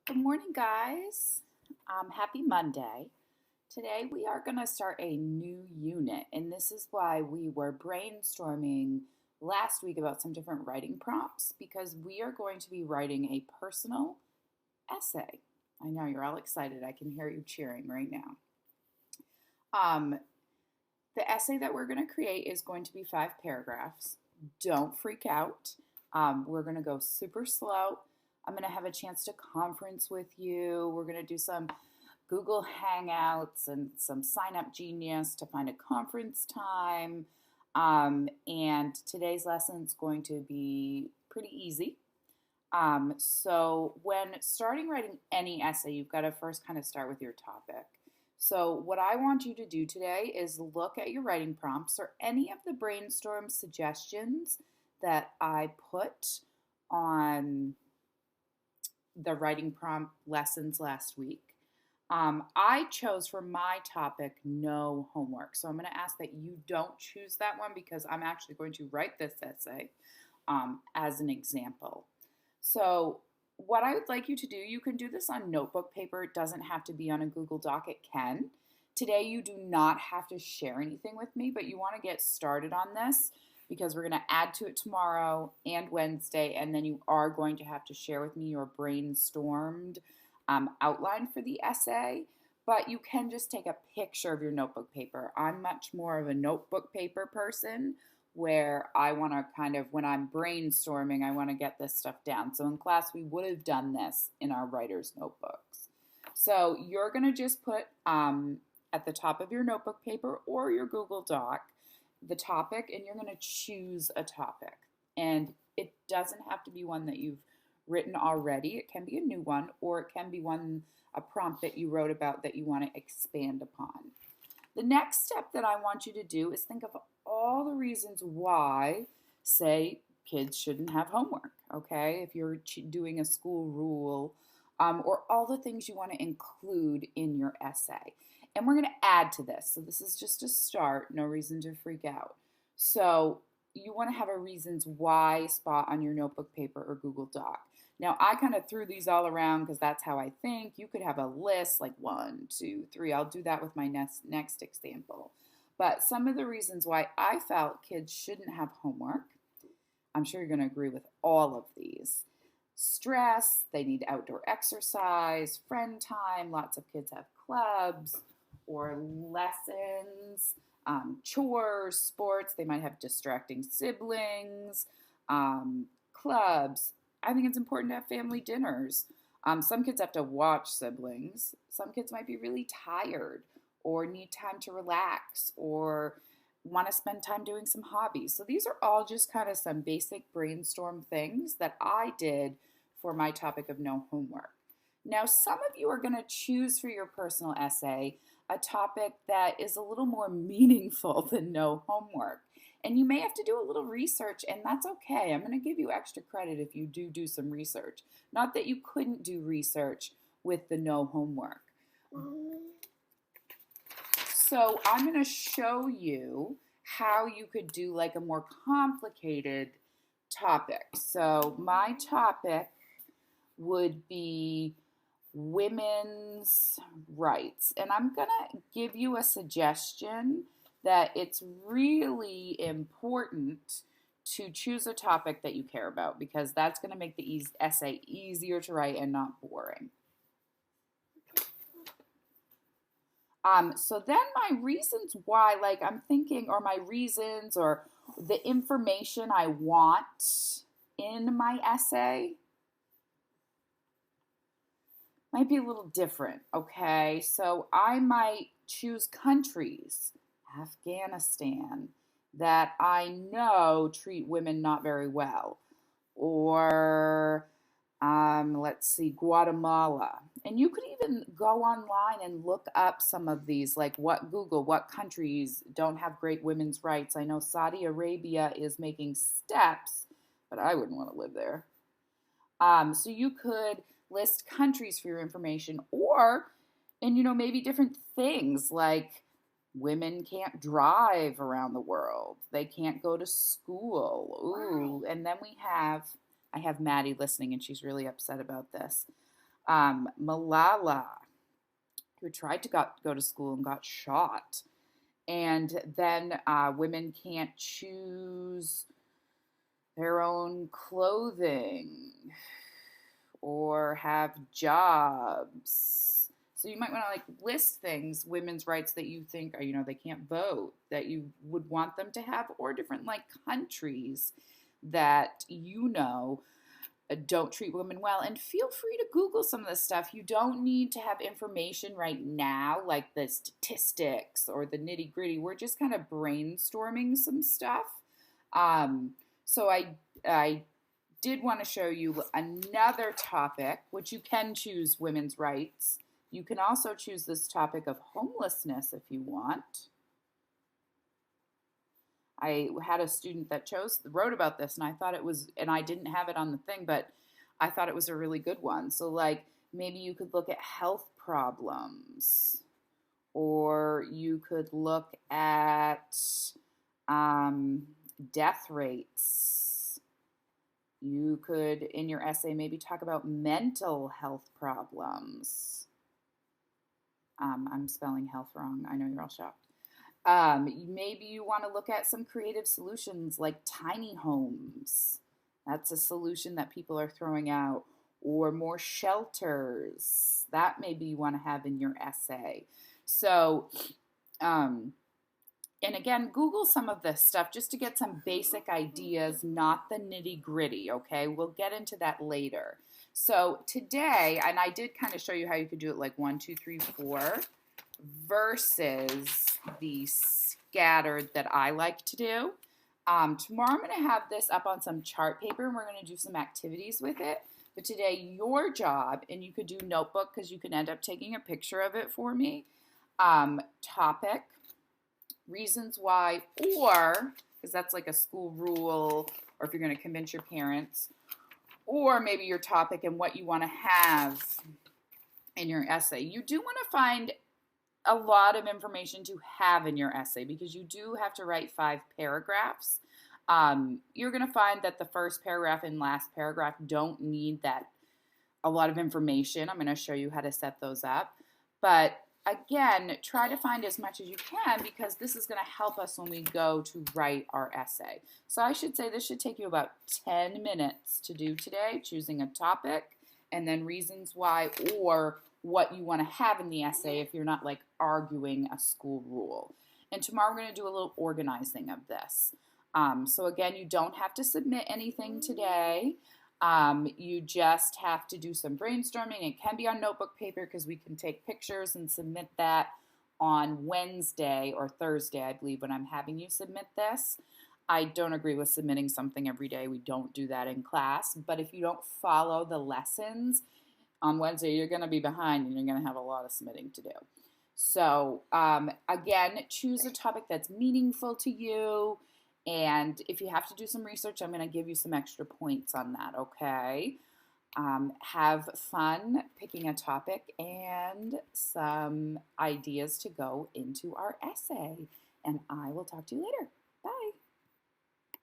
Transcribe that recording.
Good morning, guys. Happy Monday. Today we are going to start a new unit, and this is why we were brainstorming last week about some different writing prompts because we are going to be writing a personal essay. I know you're all excited. I can hear you cheering right now. Um, the essay that we're going to create is going to be 5 paragraphs. Don't freak out. We're going to go super slow. I'm going to have a chance to conference with you. We're going to do some Google Hangouts and some Sign Up Genius to find a conference time. And today's lesson is going to be pretty easy. So when starting writing any essay, you've got to first kind of start with your topic. So what I want you to do today is look at your writing prompts or any of the brainstorm suggestions that I put on the writing prompt lessons last week. I chose for my topic no homework. So I'm going to ask that you don't choose that one because I'm actually going to write this essay as an example. So what I would like you to do, you can do this on notebook paper. It doesn't have to be on a Google Doc. It can. Today you do not have to share anything with me, but you want to get started on this because we're going to add to it tomorrow and Wednesday, and then you are going to have to share with me your brainstormed outline for the essay, but you can just take a picture of your notebook paper. I'm much more of a notebook paper person where I want to kind of, when I'm brainstorming, I want to get this stuff down. So in class, we would have done this in our writer's notebooks. So you're going to just put at the top of your notebook paper or your Google Doc the topic, and you're going to choose a topic. And it doesn't have to be one that you've written already. It can be a new one, or it can be a prompt that you wrote about that you want to expand upon. The next step that I want you to do is think of all the reasons why, say, kids shouldn't have homework, okay? If you're doing a school rule, or all the things you want to include in your essay. And we're going to add to this. So this is just a start, no reason to freak out. So you want to have a reasons why spot on your notebook paper or Google Doc. Now, I kind of threw these all around because that's how I think. You could have a list like 1, 2, 3. I'll do that with my next example. But some of the reasons why I felt kids shouldn't have homework, I'm sure you're going to agree with all of these. Stress, they need outdoor exercise, friend time, lots of kids have clubs or lessons, chores, sports, they might have distracting siblings, clubs. I think it's important to have family dinners. Some kids have to watch siblings. Some kids might be really tired or need time to relax or want to spend time doing some hobbies. So these are all just kind of some basic brainstorm things that I did for my topic of no homework. Now, some of you are going to choose for your personal essay a topic that is a little more meaningful than no homework. And you may have to do a little research, and that's okay. I'm going to give you extra credit if you do some research. Not that you couldn't do research with the no homework. So I'm going to show you how you could do like a more complicated topic. So my topic would be women's rights. And I'm going to give you a suggestion that it's really important to choose a topic that you care about because that's going to make the essay easier to write and not boring. So then my reasons why, like I'm thinking, or my reasons, or the information I want in my essay might be a little different, okay? So I might choose countries, Afghanistan, that I know treat women not very well, or let's see, Guatemala. And you could even go online and look up some of these, like what countries don't have great women's rights. I know Saudi Arabia is making steps, but I wouldn't want to live there. So you could list countries for your information, and maybe different things like women can't drive around the world. They can't go to school. Ooh, and then I have Maddie listening, and she's really upset about this. Malala, who tried to go to school and got shot. And then women can't choose their own clothing or have jobs. So you might want to like list things, women's rights that you think are, they can't vote, that you would want them to have, or different like countries that don't treat women well. And feel free to Google some of this stuff. You don't need to have information right now, like the statistics or the nitty gritty. We're just kind of brainstorming some stuff. So I did want to show you another topic, which you can choose women's rights. You can also choose this topic of homelessness if you want. I had a student that wrote about this, and I thought it was, and I didn't have it on the thing, but I thought it was a really good one. So like maybe you could look at health problems, or you could look at death rates. You could, in your essay, maybe talk about mental health problems. I'm spelling health wrong. I know you're all shocked. Maybe you want to look at some creative solutions like tiny homes. That's a solution that people are throwing out. Or more shelters. That maybe you want to have in your essay. So, and again, Google some of this stuff just to get some basic ideas, not the nitty gritty, okay? We'll get into that later. So today, and I did kind of show you how you could do it like 1, 2, 3, 4 versus the scattered that I like to do. Tomorrow I'm going to have this up on some chart paper and we're going to do some activities with it. But today your job, and you could do notebook because you can end up taking a picture of it for me, topic, reasons why, or, because that's like a school rule, or if you're going to convince your parents, or maybe your topic and what you want to have in your essay. You do want to find a lot of information to have in your essay because you do have to write 5 paragraphs. You're going to find that the first paragraph and last paragraph don't need a lot of information. I'm going to show you how to set those up. But again, try to find as much as you can because this is going to help us when we go to write our essay. So I should say this should take you about 10 minutes to do today, choosing a topic and then reasons why or what you want to have in the essay if you're not like arguing a school rule. And tomorrow we're going to do a little organizing of this. So again, you don't have to submit anything today. You just have to do some brainstorming. It can be on notebook paper because we can take pictures and submit that on Wednesday or Thursday, I believe, when I'm having you submit this. I don't agree with submitting something every day. We don't do that in class. But if you don't follow the lessons, on Wednesday you're going to be behind and you're going to have a lot of submitting to do. So again, choose a topic that's meaningful to you. And if you have to do some research, I'm going to give you some extra points on that, okay? Have fun picking a topic and some ideas to go into our essay. And I will talk to you later.